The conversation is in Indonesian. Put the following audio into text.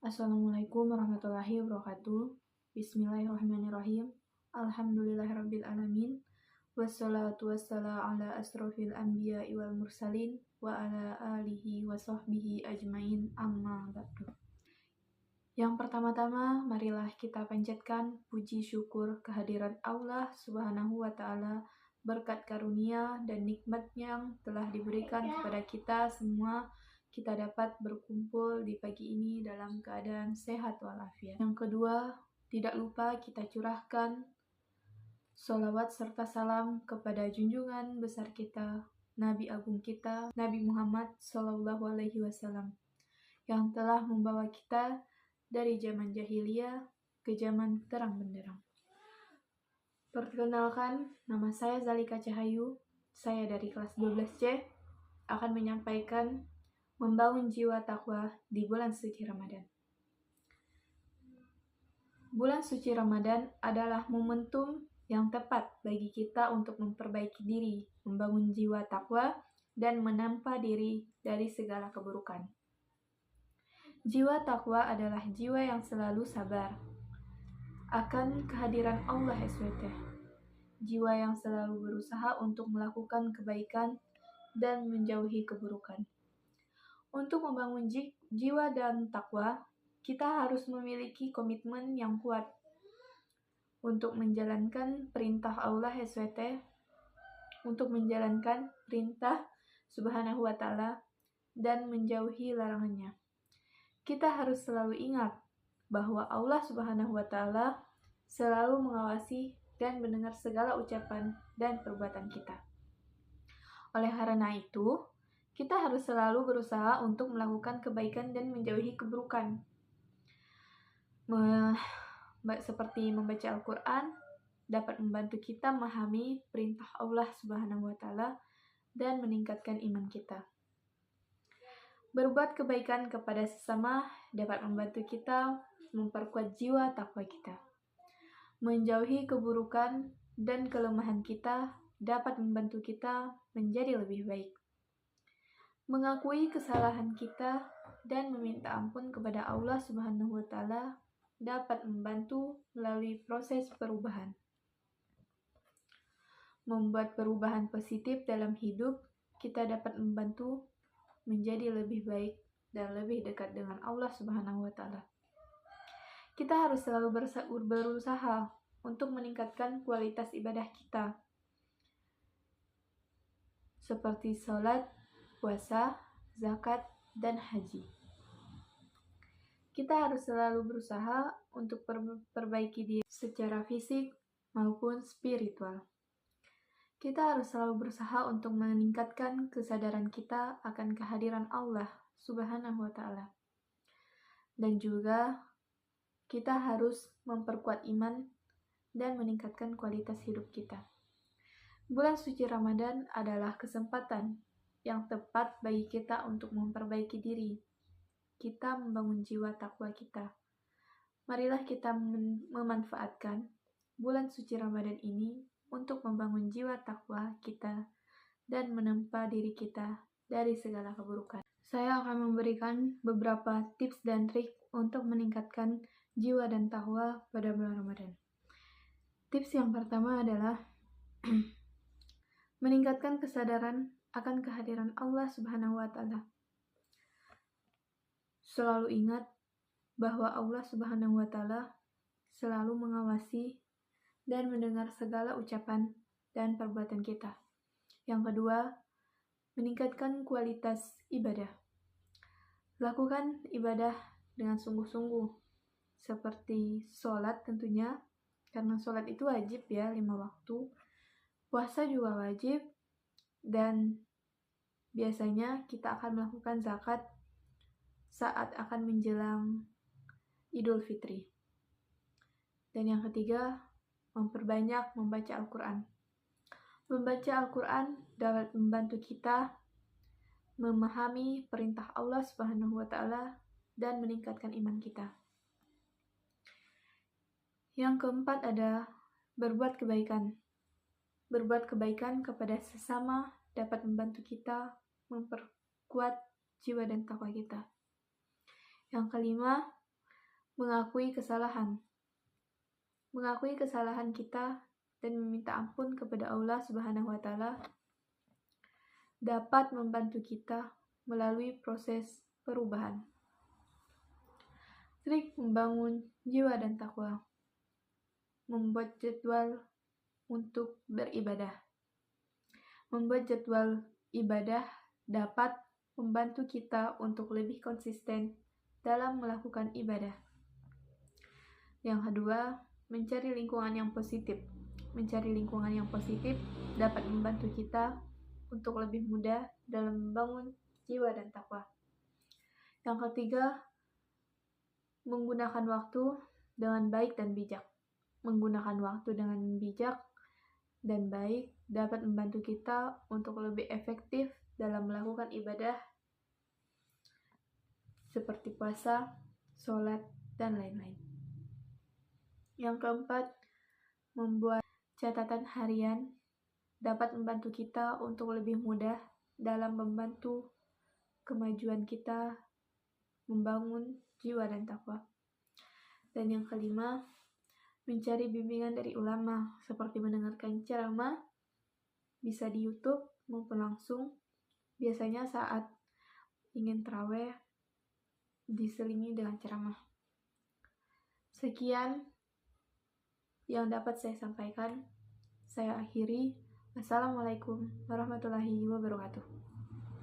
Assalamualaikum warahmatullahi wabarakatuh. Bismillahirrahmanirrahim. Alhamdulillahirabbil alamin. Wassalatu wassalamu ala asrofil anbiya'i wal mursalin wa ala alihi wa sahbihi ajmain amma ba'du. Yang pertama-tama, marilah kita panjatkan puji syukur kehadiran Allah Subhanahu wa Ta'ala, berkat karunia dan nikmat yang telah diberikan kepada kita semua. Kita dapat berkumpul di pagi ini dalam keadaan sehat walafiat. Yang kedua, tidak lupa kita curahkan sholawat serta salam kepada junjungan besar kita, Nabi Agung kita, Nabi Muhammad SAW, yang telah membawa kita dari zaman jahiliyah ke zaman terang benderang. Perkenalkan, nama saya Zalika Cahayu, saya dari kelas 12C, akan menyampaikan membangun jiwa takwa di bulan suci Ramadan. Bulan suci Ramadan adalah momentum yang tepat bagi kita untuk memperbaiki diri, membangun jiwa takwa, dan menempa diri dari segala keburukan. Jiwa takwa adalah jiwa yang selalu sabar akan kehadiran Allah SWT. Jiwa yang selalu berusaha untuk melakukan kebaikan dan menjauhi keburukan. Untuk membangun jiwa dan takwa, kita harus memiliki komitmen yang kuat untuk menjalankan perintah Allah SWT, untuk menjalankan perintah Subhanahu wa Ta'ala, dan menjauhi larangannya. Kita harus selalu ingat bahwa Allah Subhanahu wa Ta'ala selalu mengawasi dan mendengar segala ucapan dan perbuatan kita. Oleh karena itu, kita harus selalu berusaha untuk melakukan kebaikan dan menjauhi keburukan. Seperti membaca Al-Quran dapat membantu kita memahami perintah Allah Subhanahu wa Ta'ala dan meningkatkan iman kita. Berbuat kebaikan kepada sesama dapat membantu kita memperkuat jiwa takwa kita. Menjauhi keburukan dan kelemahan kita dapat membantu kita menjadi lebih baik. Mengakui kesalahan kita dan meminta ampun kepada Allah Subhanahu wa Ta'ala dapat membantu melalui proses perubahan. Membuat perubahan positif dalam hidup, kita dapat membantu menjadi lebih baik dan lebih dekat dengan Allah Subhanahu wa Ta'ala. Kita harus selalu berusaha untuk meningkatkan kualitas ibadah kita, seperti sholat, puasa, zakat, dan haji. Kita harus selalu berusaha untuk perbaiki diri secara fisik maupun spiritual. Kita harus selalu berusaha untuk meningkatkan kesadaran kita akan kehadiran Allah Subhanahu wa Ta'ala. Dan juga kita harus memperkuat iman dan meningkatkan kualitas hidup kita. Bulan suci Ramadan adalah kesempatan yang tepat bagi kita untuk memperbaiki diri. Kita membangun jiwa takwa kita. Marilah kita memanfaatkan bulan suci Ramadan ini untuk membangun jiwa takwa kita dan menempa diri kita dari segala keburukan. Saya akan memberikan beberapa tips dan trik untuk meningkatkan jiwa dan takwa pada bulan Ramadan. Tips yang pertama adalah meningkatkan kesadaran akan kehadiran Allah Subhanahu wa Ta'ala. Selalu ingat bahwa Allah Subhanahu wa Ta'ala selalu mengawasi dan mendengar segala ucapan dan perbuatan kita. Yang kedua, meningkatkan kualitas ibadah. Lakukan ibadah dengan sungguh-sungguh, seperti sholat tentunya, karena sholat itu wajib ya, 5 waktu. Puasa juga wajib, dan biasanya kita akan melakukan zakat saat akan menjelang Idul Fitri. Dan yang ketiga, memperbanyak membaca Al-Quran. Membaca Al-Quran dapat membantu kita memahami perintah Allah Subhanahu wa Ta'ala dan meningkatkan iman kita. Yang keempat ada berbuat kebaikan. Berbuat kebaikan kepada sesama dapat membantu kita memperkuat jiwa dan takwa kita. Yang kelima, Mengakui kesalahan. Mengakui kesalahan kita dan meminta ampun kepada Allah Subhanahu wa Ta'ala dapat membantu kita melalui proses perubahan. Trik membangun jiwa dan takwa. Membuat jadwal untuk beribadah. Membuat jadwal ibadah dapat membantu kita untuk lebih konsisten dalam melakukan ibadah. Yang kedua, mencari lingkungan yang positif. Mencari lingkungan yang positif dapat membantu kita untuk lebih mudah dalam membangun jiwa dan takwa. Yang ketiga, menggunakan waktu dengan baik dan bijak. Menggunakan waktu dengan bijak dan baik dapat membantu kita untuk lebih efektif dalam melakukan ibadah seperti puasa, sholat, dan lain-lain. Yang keempat, membuat catatan harian dapat membantu kita untuk lebih mudah dalam membantu kemajuan kita membangun jiwa dan takwa. Dan yang kelima, mencari bimbingan dari ulama seperti mendengarkan ceramah, bisa di YouTube maupun langsung. Biasanya saat ingin tarawih diselingi dengan ceramah. Sekian yang dapat saya sampaikan. Saya akhiri. Assalamualaikum warahmatullahi wabarakatuh.